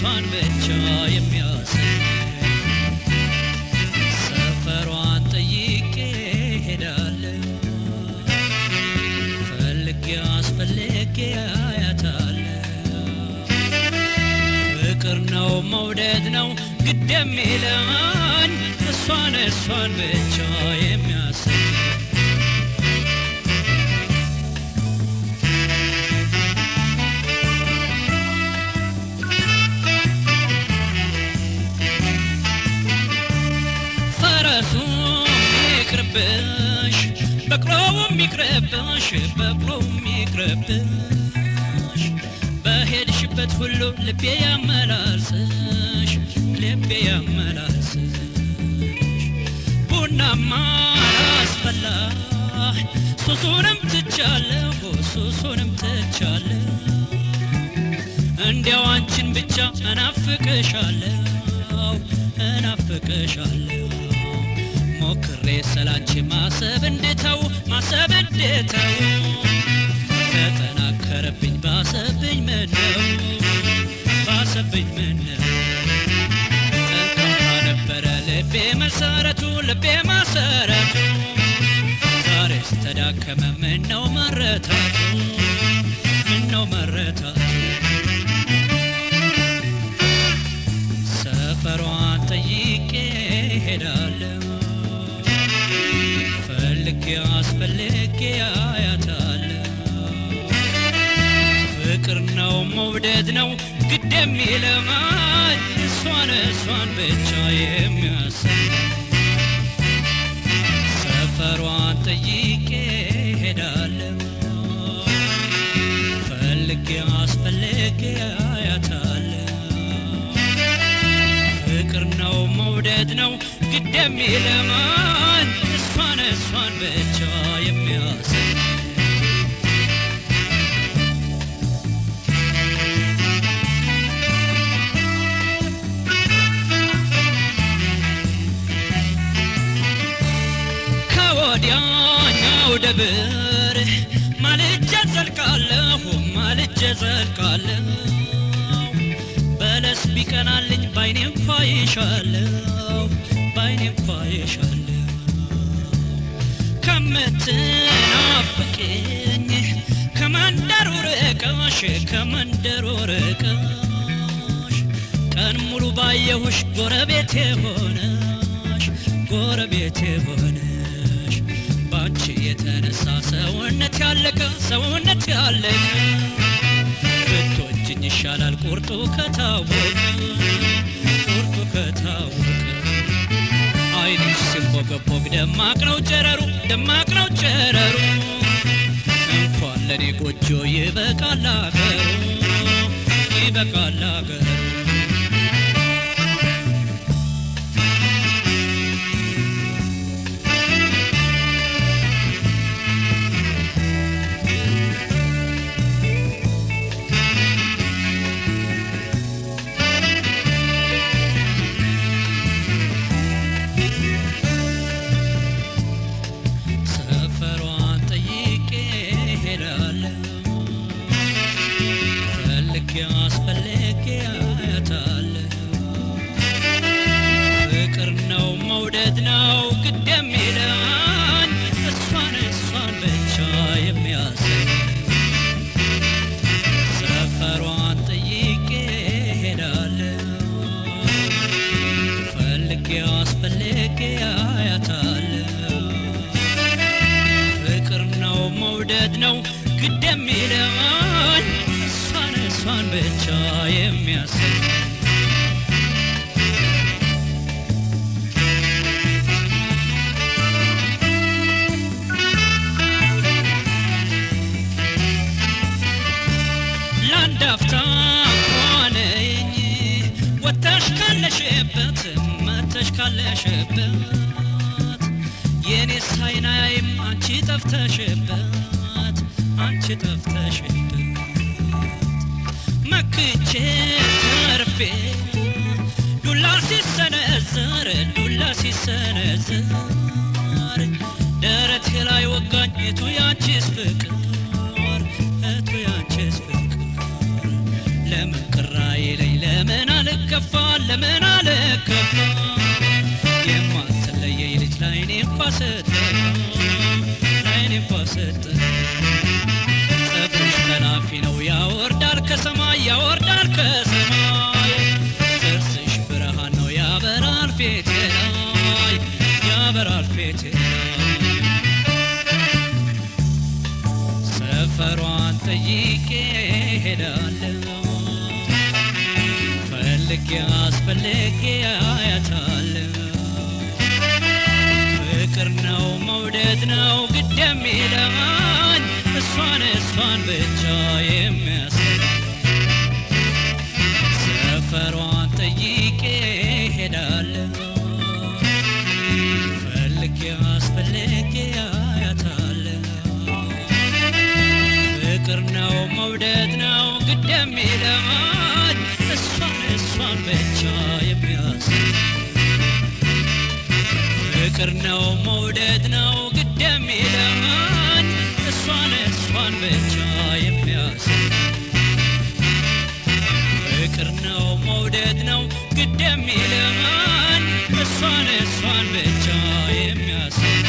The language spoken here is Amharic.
እሷን ብቻ የሚያሰኝ ሰፈሯን ጠይቄ ሄዳለሁ ፈልጌ አስፈልጌ አያታለሁ ፍቅር ነው መውደድ ነው ግድ የሚለኝ እሷን ብቻ የሚያሰኝ ይቅርብሽ በቅሎውም ይቅርብሽ በሄድሽበት ሁሉ ልቤ ያመላልስሽ ቡናማ አስፈላ ሱሱንም ትቻለሁ እንዲያው አንቺን ብቻ እናፍቅሻለሁ ሞክሬ ስላንቺ ማሰብ እንድተው ተጠናከረብኝ ባሰብኝ ምነው ጠንካራ ነበረ ልቤ መሰረቱ ዛሬስ ተዳከመ ምነው መረታቱ ሰፈሯን ጠይቄ ሄዳለሁ ፈልጌ አስፈልጌ አያታለሁ ፍቅር ነው መውደድ ነው ግድ የሚለኝ እሷን ብቻ የሚያሰኝ ሰፈሯን ጠይቄ ሄዳለሁ ፈልጌ አስፈልጌ አያታለሁ ፍቅር ነው መውደድ ነው ግድ የሚለኝ እሷን ብቻ የሚያሰኝ ከወዲያኛው ደብር ማልጄ ዘልቃለሁ በለስ ቢቀናልኝ ባይኔ እንኳ ይሻለሁ ከምትናፍቂኝ ከመንደሩ ርቀሽ ቀን ሙሉ ባየሁሽ ጎረቤቴ ሆነሽ ባንቺ የተነሳ ሰውነት ያለቀ ብትወጂኝ ይሻላል ቁርጡ ከታወቀ አይንሽ ሲንቦገቦግ ደማቅ ነው ጨረሩ እንኳን ለኔ ጎጆ ይበቃል አገሩ ፍቅር ነው መውደድ ነው ግድ የሚለኝ እሷን ብቻ የሚያሰኝ ሰፈሯን ጠይቄ ሄዳለሁ ፈልጌ አስፈልጌ አያታለሁ ፍቅር ነው መውደድ ነው ግድ የሚለኝ እሷን ብቻ የሚያሰኝ ለአንድ አፍታ ሆነኝ ወጥተሽ ካለሽበት የኔስ አይን አያይም አንቺ ጠፍተሽበት መክቼ ተርፌ ዱላ ሲሰነዘር ደረቴ ላይ ወጋኝ እቱ ያንቺስ ፍቅር ለምን ቅራ ይለኝ ለምን አልከፋ ለምን አልከፋ የማትለየኝ ልጅ ላይኔ ፋሰት ላይኔ ፋሰት ጸጉርሽ ከላፊ ነው ያወርዳል ከሰማይ ያወርዳል ከሰማይ ጥርስሽ ብርሃን ነው ያበራል ፊቴ ላይ ያበራል ፊቴ ሰፈሯን ጠይቄ ሄዳለሁ ፈልጌ አስፈልጌ አያታለሁ ፍቅር ነው መውደድ ነው ግድ የሚለኝ እሷን ብቻ የሚያስብ ሰፈሯን ጠይቄ ሄዳለሁ ፈልጌ አስፈልጌ አያታለሁ ፍቅር ነው መውደድ ነው ግድ የሚለኝ እሷን ብቻ የሚያስብ ፍቅር ነው መውደድ ነው ግድ የሚለኝ እሷን ብቻ የሚያስብ ፍቅር ነው መውደድ ነው ግድ የሚለኝ እሷን ብቻ የሚያስብ